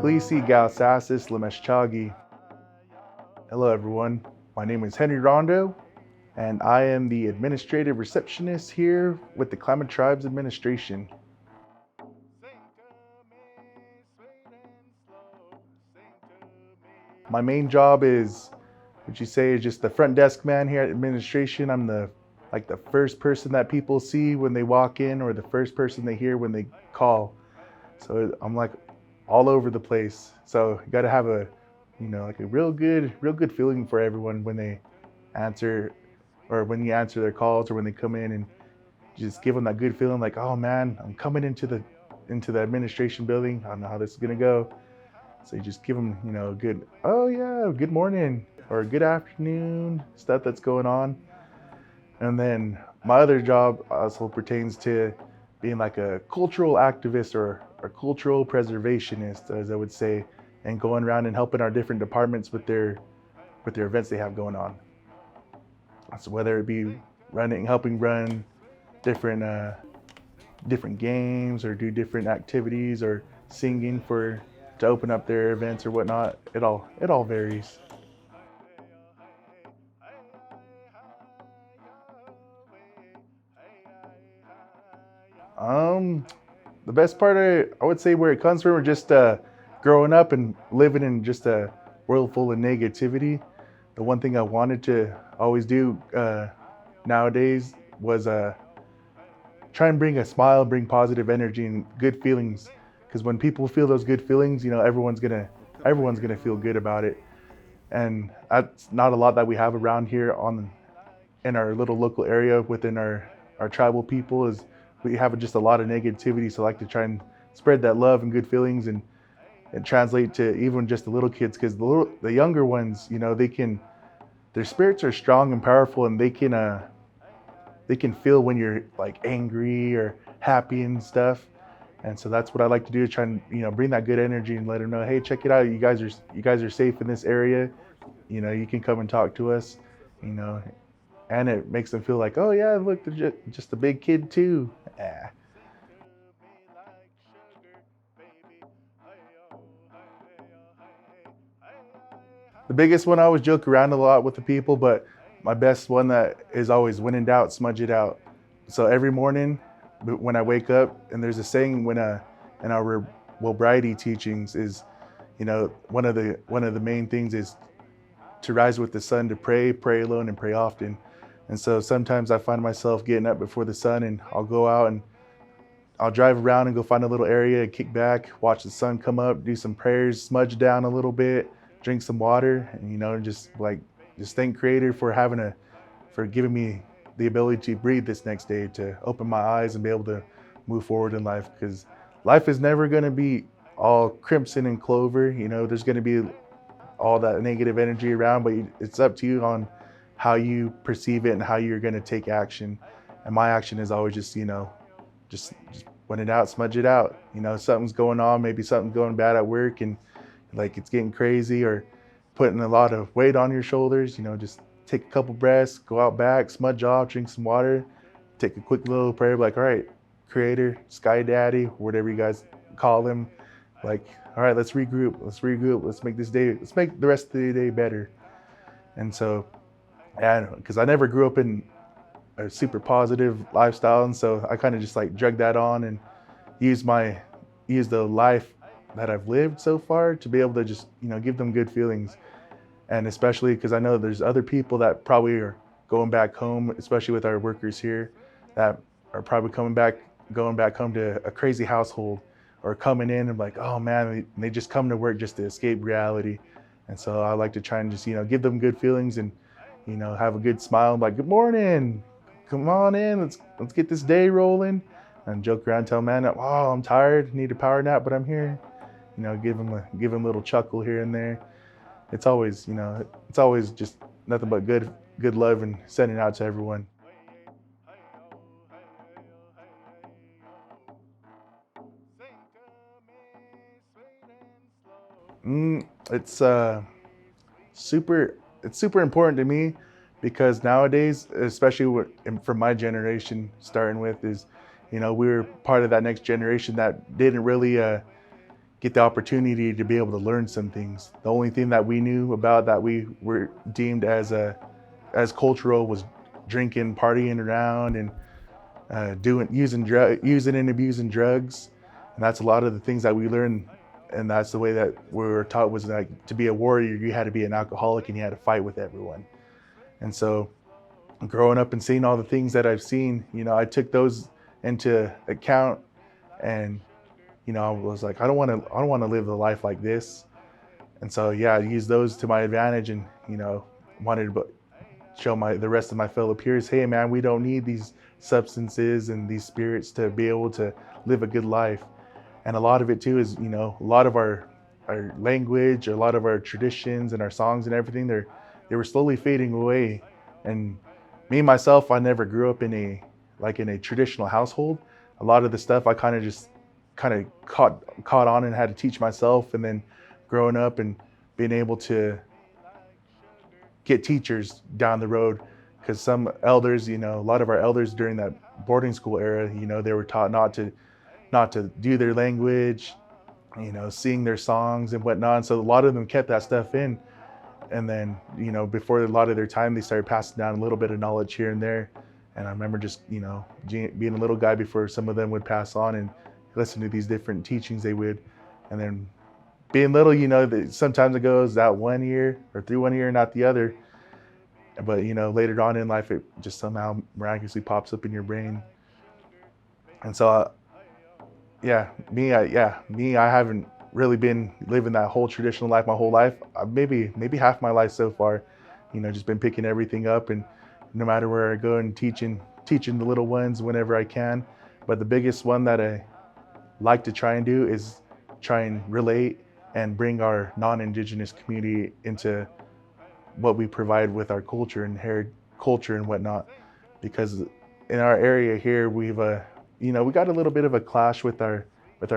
Glisi Galsasis Lemeshchagi. Hello everyone, my name is Henry Rondeau, and I am the administrative receptionist here with the Klamath Tribes administration. My main job is, would you say, is just the front desk man here at administration. I'm the first person that people see when they walk in, or the first person they hear when they call. So I'm like all over the place. So you got to have a, like a real good feeling for everyone when they answer, or when you answer their calls, or when they come in, and just give them that good feeling like, oh man, I'm coming into the administration building. I don't know how this is gonna go. So you just give them, a good, oh yeah, good morning or good afternoon, stuff that's going on. And then my other job also pertains to being like a cultural activist or a cultural preservationist, as I would say, and going around and helping our different departments with their events they have going on. So whether it be helping run different games, or do different activities, or singing to open up their events or whatnot, it all varies. The best part, I would say, where it comes from, are just growing up and living in just a world full of negativity. The one thing I wanted to always do nowadays was try and bring a smile, bring positive energy and good feelings. Because when people feel those good feelings, everyone's gonna feel good about it. And that's not a lot that we have around here in our little local area within our tribal people. Is we have just a lot of negativity. So I like to try and spread that love and good feelings, and translate to even just the little kids, because the younger ones, their spirits are strong and powerful, and they can feel when you're like angry or happy and stuff. And so that's what I like to do, is try and bring that good energy and let them know, hey, check it out, you guys are safe in this area. You can come and talk to us. And it makes them feel like, oh yeah, look, they're just a big kid too. The biggest one, I always joke around a lot with the people, but my best one that is always, when in doubt, smudge it out. So every morning when I wake up, and there's a saying in our Wilbrighty teachings is, one of the main things is to rise with the sun, to pray alone, and pray often. And so sometimes I find myself getting up before the sun, and I'll go out and I'll drive around and go find a little area and kick back, watch the sun come up, do some prayers, smudge down a little bit, drink some water, and just thank Creator for giving me the ability to breathe this next day, to open my eyes and be able to move forward in life. Because life is never going to be all crimson and clover. There's going to be all that negative energy around, but it's up to you on how you perceive it and how you're going to take action. And my action is always just when in doubt, smudge it out. Something's going on, maybe something's going bad at work, and like it's getting crazy, or putting a lot of weight on your shoulders, just take a couple breaths, go out back, smudge off, drink some water, take a quick little prayer, like, all right, Creator, Sky Daddy, whatever you guys call him, like, all right, let's regroup, let's make the rest of the day better. And so, because I never grew up in a super positive lifestyle, and so I kind of just like drug that on and use the life that I've lived so far to be able to just give them good feelings. And especially because I know there's other people that probably are going back home, especially with our workers here, that are probably going back home to a crazy household, or coming in and like, oh man, they just come to work just to escape reality. And so I like to try and just give them good feelings, and have a good smile, like, good morning, come on in, let's get this day rolling, and joke around, tell them, man, oh, I'm tired, need a power nap, but I'm here. Give them a little chuckle here and there. It's always just nothing but good love and sending out to everyone. It's super important to me, because nowadays, especially from my generation, starting with, is we were part of that next generation that didn't really get the opportunity to be able to learn some things. The only thing that we knew about that we were deemed as cultural was drinking, partying around, and using and abusing drugs. And that's a lot of the things that we learned. And that's the way that we were taught, was like, to be a warrior, you had to be an alcoholic and you had to fight with everyone. And so growing up and seeing all the things that I've seen, I took those into account, and I was like, I don't want to live a life like this. And so yeah, I used those to my advantage, and wanted to show the rest of my fellow peers, hey man, we don't need these substances and these spirits to be able to live a good life. And a lot of it too is, a lot of our language, a lot of our traditions and our songs and everything, they were slowly fading away. And me myself, I never grew up in a traditional household. A lot of the stuff I kind of caught on and had to teach myself. And then growing up and being able to get teachers down the road, because some elders, a lot of our elders during that boarding school era, they were taught not to do their language, sing their songs and whatnot. So a lot of them kept that stuff in. And then, before a lot of their time, they started passing down a little bit of knowledge here and there. And I remember just, being a little guy before some of them would pass on and listen to these different teachings they would. And then being little, that sometimes it goes that one ear or through one ear, not the other. But, later on in life, it just somehow miraculously pops up in your brain. And so, I haven't really been living that whole traditional life my whole life. Maybe half my life so far, just been picking everything up, and no matter where I go, and teaching the little ones whenever I can. But the biggest one that I like to try and do is try and relate and bring our non-Indigenous community into what we provide with our culture and culture and whatnot. Because in our area here, we've we got a little bit of a clash with our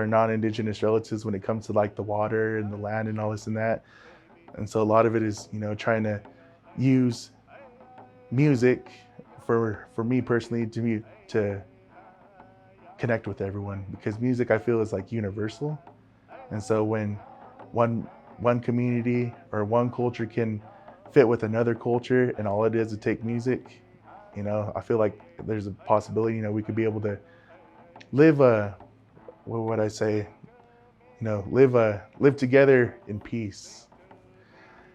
non-Indigenous relatives when it comes to like the water and the land and all this and that. And so a lot of it is, trying to use music for me personally to connect with everyone, because music, I feel, is like universal. And so when one community or one culture can fit with another culture, and all it is to take music, I feel like there's a possibility, we could be able to live what would I say, live together in peace.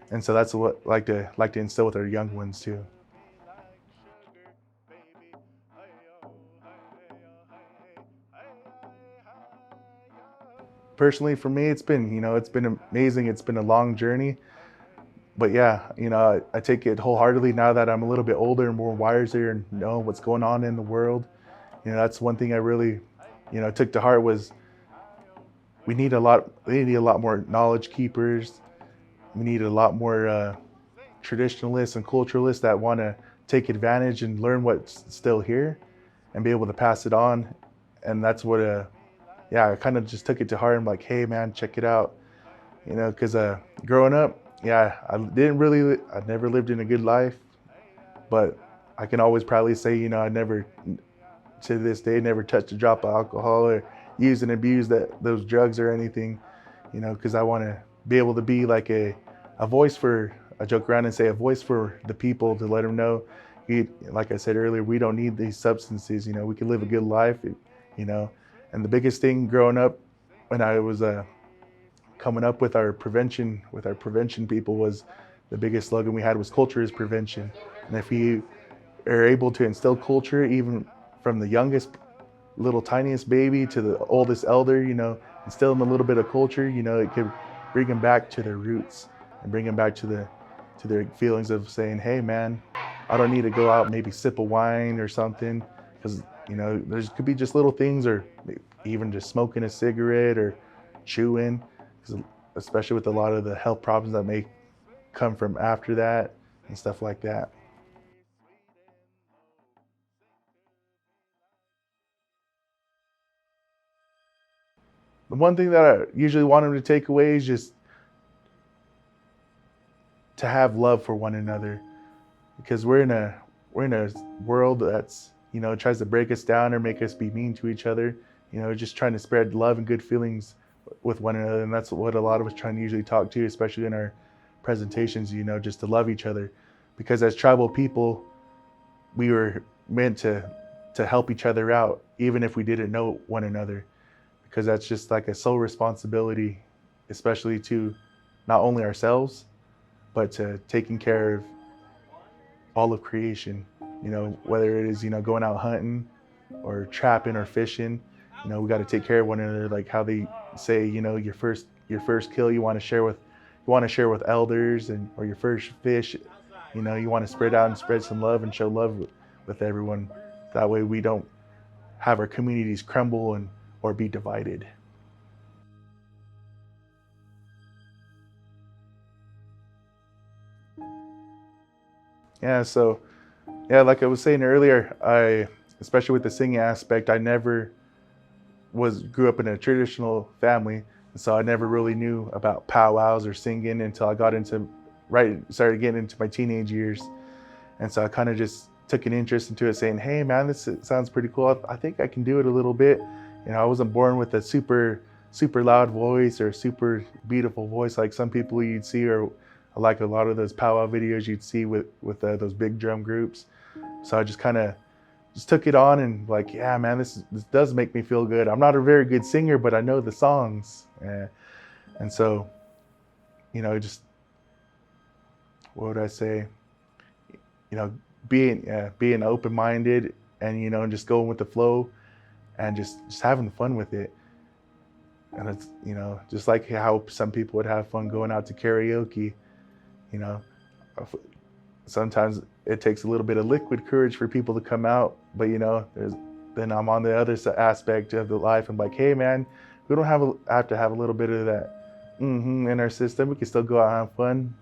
And so that's what I like to instill with our young ones too. Personally, for me, it's been amazing. It's been a long journey. But yeah, I take it wholeheartedly now that I'm a little bit older and more wiser and know what's going on in the world. That's one thing I really, took to heart, was we need a lot more knowledge keepers. We need a lot more traditionalists and culturalists that want to take advantage and learn what's still here and be able to pass it on. And that's what, I kind of just took it to heart. I'm like, hey man, check it out. Because growing up, I never lived in a good life, but I can always proudly say, I never, to this day, never touched a drop of alcohol or used and abused those drugs or anything, because I want to be able to be like a voice for, I joke around and say, a voice for the people, to let them know, like I said earlier, we don't need these substances, we can live a good life, And the biggest thing growing up, when I was coming up with our prevention people, was the biggest slogan we had was culture is prevention. And if you are able to instill culture, even from the youngest little tiniest baby to the oldest elder, instill them a little bit of culture, it could bring them back to their roots and bring them back to their feelings of saying, hey man, I don't need to go out and maybe sip a wine or something, because there's could be just little things, or even just smoking a cigarette or chewing, especially with a lot of the health problems that may come from after that and stuff like that. The one thing that I usually want them to take away is just to have love for one another, because we're in a world that's tries to break us down or make us be mean to each other. Just trying to spread love and good feelings with one another. And that's what a lot of us trying to usually talk to, especially in our presentations, just to love each other. Because as tribal people, we were meant to help each other out, even if we didn't know one another, because that's just like a sole responsibility, especially to not only ourselves, but to taking care of all of creation, whether it is, going out hunting or trapping or fishing, we got to take care of one another. Like how they say, your first kill you want to share with elders, or your first fish, you want to spread out and spread some love and show love with everyone. That way we don't have our communities crumble or be divided. Yeah, so yeah, like I was saying earlier, especially with the singing aspect, I never grew up in a traditional family, and so I never really knew about powwows or singing until I started getting into my teenage years. And so I kind of just took an interest into it, saying, hey man, this sounds pretty cool. I think I can do it a little bit. I wasn't born with a super loud voice or super beautiful voice like some people you'd see, or like a lot of those powwow videos you'd see with those big drum groups. So I just kind of took it on, and like, yeah man, this does make me feel good. I'm not a very good singer, but I know the songs. And so just, what would I say, being open-minded, and just going with the flow, and just having fun with it. And it's just like how some people would have fun going out to karaoke. Sometimes it takes a little bit of liquid courage for people to come out, but then I'm on the other aspect of the life. I'm like, hey man, we don't have to have a little bit of that in our system. We can still go out and have fun.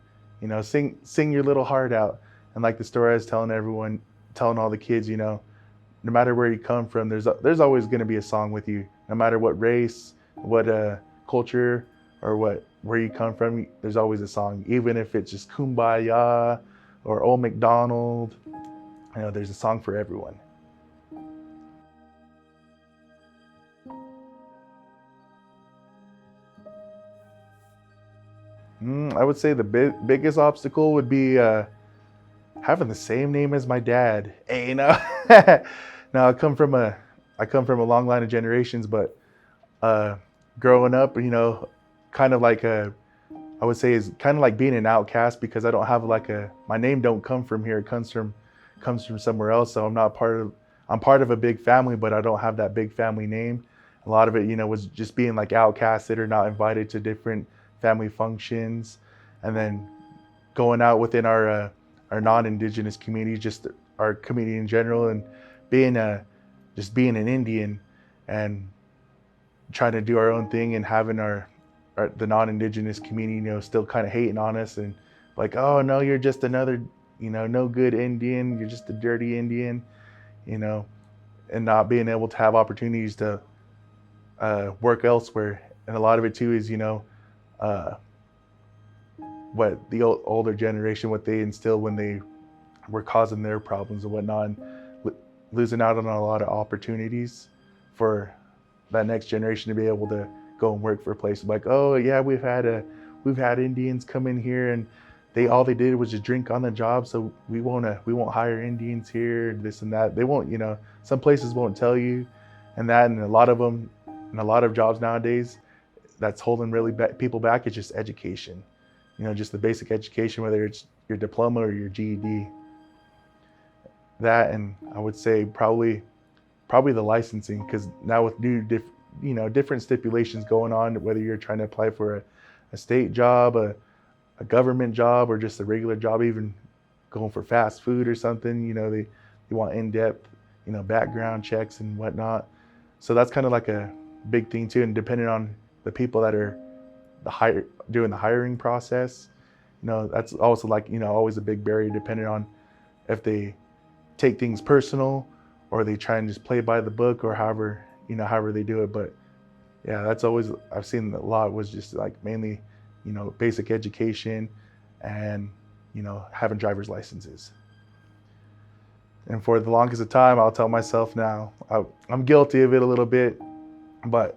Sing your little heart out. And like the story I was telling all the kids, no matter where you come from, there's always going to be a song with you. No matter what race, what culture, or where you come from, there's always a song. Even if it's just Kumbaya or Old MacDonald, there's a song for everyone. I would say the biggest obstacle would be having the same name as my dad. Hey, now I come from a long line of generations, but growing up, kind of like I would say is kind of like being an outcast, because I don't have my name don't come from here. It comes from somewhere else. So I'm part of a big family, but I don't have that big family name. A lot of it, was just being like outcasted or not invited to different family functions, and then going out within our non-Indigenous community, just our community in general, and being an Indian and trying to do our own thing, and having the non-Indigenous community, still kind of hating on us, and like, oh no, you're just another, no good Indian, you're just a dirty Indian, and not being able to have opportunities to work elsewhere. And a lot of it too is, what the older generation, what they instilled when they were causing their problems and whatnot, and losing out on a lot of opportunities for that next generation to be able to go and work for a place like, oh yeah, we've had Indians come in here, and all they did was just drink on the job, so we won't hire Indians here, and this and that. They won't, some places won't tell you, and a lot of jobs nowadays, that's holding really people back is just education. Just the basic education, whether it's your diploma or your GED. That, and I would say probably the licensing, because now with different stipulations going on, whether you're trying to apply for a state job, a government job, or just a regular job, even going for fast food or something, they want in-depth, background checks and whatnot. So that's kind of like a big thing too. And depending on the people that are doing the hiring process, that's also always a big barrier, depending on if they take things personal, or they try and just play by the book, or however they do it. But yeah, that's always, I've seen a lot was just mainly, basic education, and, having driver's licenses. And for the longest of time, I'll tell myself now, I'm guilty of it a little bit, but,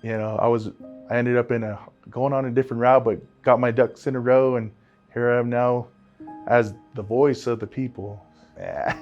I I ended up going on a different route, but got my ducks in a row, and here I am now as the voice of the people. Yeah.